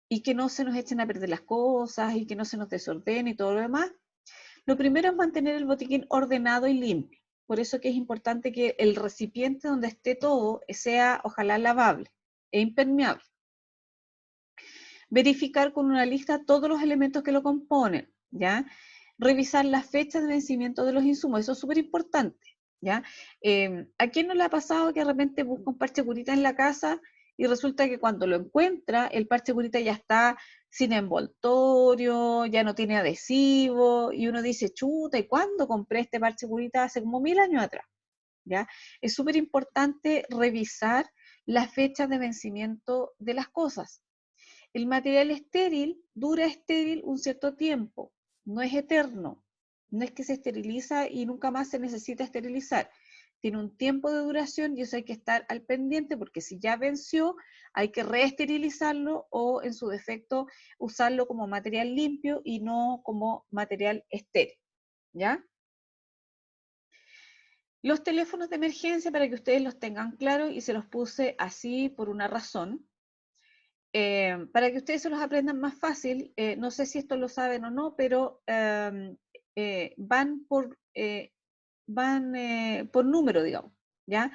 y que no se nos echen a perder las cosas y que no se nos desordene y todo lo demás? Lo primero es mantener el botiquín ordenado y limpio. Por eso que es importante que el recipiente donde esté todo sea, ojalá, lavable e impermeable. Verificar con una lista todos los elementos que lo componen, ¿ya? Revisar las fechas de vencimiento de los insumos, eso es súper importante, ¿ya? ¿A quién no le ha pasado que de repente busca un parche curita en la casa y resulta que cuando lo encuentra, el parche curita ya está sin envoltorio, ya no tiene adhesivo, y uno dice, chuta, ¿y cuándo compré este parche curita? Hace como 1000 años atrás, ¿ya? Es súper importante revisar las fechas de vencimiento de las cosas. El material estéril dura estéril un cierto tiempo, no es eterno, no es que se esteriliza y nunca más se necesita esterilizar. Tiene un tiempo de duración y eso hay que estar al pendiente porque si ya venció hay que reesterilizarlo o en su defecto usarlo como material limpio y no como material estéril, ¿ya? Los teléfonos de emergencia, para que ustedes los tengan claros, y se los puse así por una razón. Para que ustedes se los aprendan más fácil, no sé si esto lo saben o no, pero van por número, digamos, ¿ya?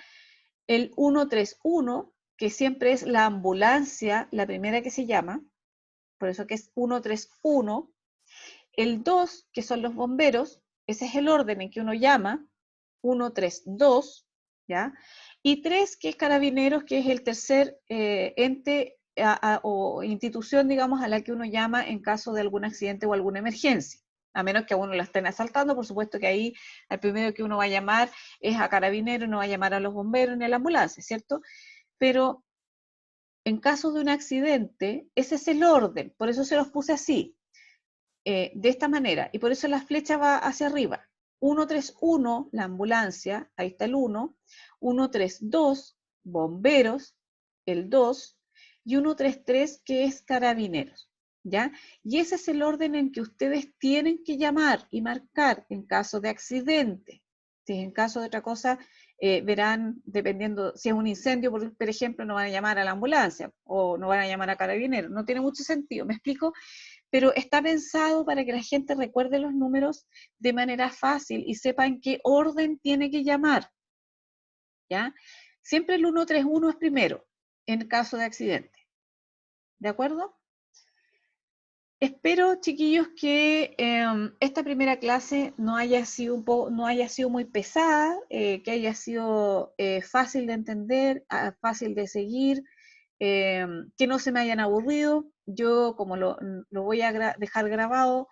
El 131, que siempre es la ambulancia, la primera que se llama, por eso que es 131. El 2, que son los bomberos, ese es el orden en que uno llama, 132, ¿ya? Y 3, que es carabineros, que es el tercer ente o institución, digamos, a la que uno llama en caso de algún accidente o alguna emergencia. A menos que a uno la estén asaltando, por supuesto que ahí el primero que uno va a llamar es a carabineros, no va a llamar a los bomberos ni a la ambulancia, ¿cierto? Pero en caso de un accidente, ese es el orden, por eso se los puse así, de esta manera, y por eso la flecha va hacia arriba. 131, la ambulancia, ahí está el 1, 132, bomberos, el 2, y 133, que es carabineros, ¿ya? Y ese es el orden en que ustedes tienen que llamar y marcar en caso de accidente. Si en caso de otra cosa, verán, dependiendo, si es un incendio, por ejemplo, no van a llamar a la ambulancia o no van a llamar a carabineros. No tiene mucho sentido, ¿me explico? Pero está pensado para que la gente recuerde los números de manera fácil y sepa en qué orden tiene que llamar, ¿ya? Siempre el 131 es primero, en caso de accidente, ¿de acuerdo? Espero, chiquillos, que esta primera clase no haya sido, no haya sido muy pesada, que haya sido fácil de entender, fácil de seguir, que no se me hayan aburrido. Yo, como lo voy a dejar grabado,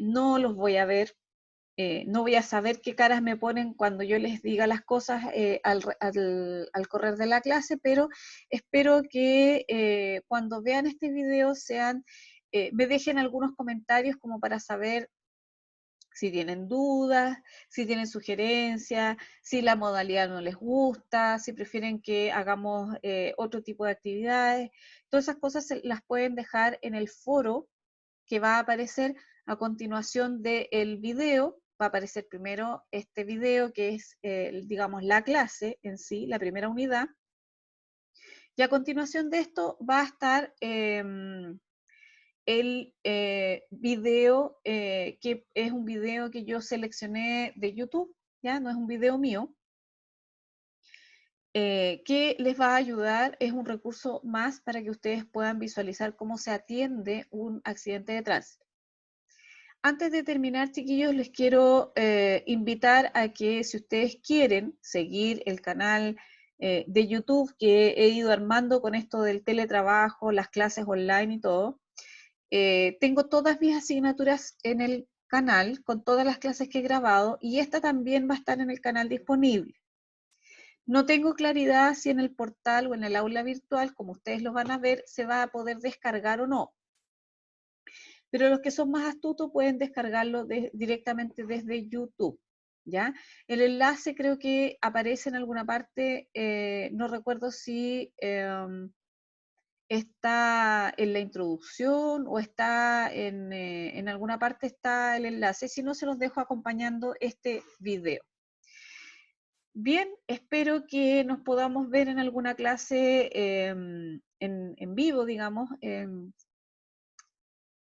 no los voy a ver, no voy a saber qué caras me ponen cuando yo les diga las cosas al correr de la clase, pero espero que cuando vean este video sean me dejen algunos comentarios como para saber si tienen dudas, si tienen sugerencias, si la modalidad no les gusta, si prefieren que hagamos otro tipo de actividades. Todas esas cosas las pueden dejar en el foro que va a aparecer a continuación del video. Va a aparecer primero este video que es, digamos, la clase en sí, la primera unidad. Y a continuación de esto va a estar el video, que es un video que yo seleccioné de YouTube, ¿ya? No es un video mío, que les va a ayudar, es un recurso más para que ustedes puedan visualizar cómo se atiende un accidente de tránsito. Antes de terminar, chiquillos, les quiero invitar a que si ustedes quieren seguir el canal de YouTube que he ido armando con esto del teletrabajo, las clases online y todo, tengo todas mis asignaturas en el canal, con todas las clases que he grabado, y esta también va a estar en el canal disponible. No tengo claridad si en el portal o en el aula virtual, como ustedes lo van a ver, se va a poder descargar o no. Pero los que son más astutos pueden descargarlo directamente desde YouTube, ¿ya? El enlace creo que aparece en alguna parte, no recuerdo si está en la introducción o está en alguna parte está el enlace, si no se los dejo acompañando este video. Bien, espero que nos podamos ver en alguna clase en vivo, digamos.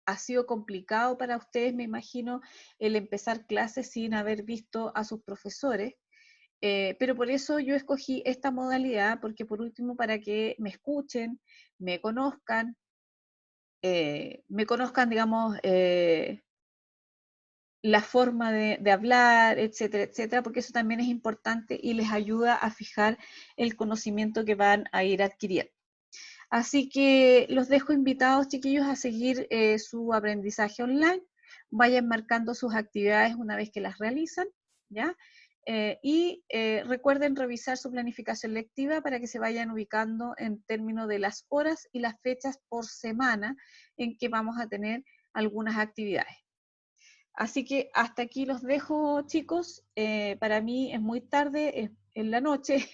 Ha sido complicado para ustedes, me imagino, el empezar clases sin haber visto a sus profesores, pero por eso yo escogí esta modalidad, porque por último, para que me escuchen, me conozcan, digamos, la forma de hablar, etcétera, etcétera, porque eso también es importante y les ayuda a fijar el conocimiento que van a ir adquiriendo. Así que los dejo invitados, chiquillos, a seguir su aprendizaje online. Vayan marcando sus actividades una vez que las realizan, ¿ya? Recuerden revisar su planificación lectiva para que se vayan ubicando en términos de las horas y las fechas por semana en que vamos a tener algunas actividades. Así que hasta aquí los dejo, chicos. Para mí es muy tarde, es en la noche,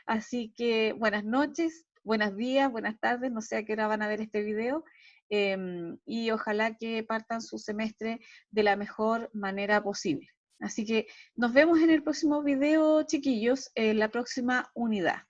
así que buenas noches, buenos días, buenas tardes, no sé a qué hora van a ver este video, y ojalá que partan su semestre de la mejor manera posible. Así que nos vemos en el próximo video, chiquillos, en la próxima unidad.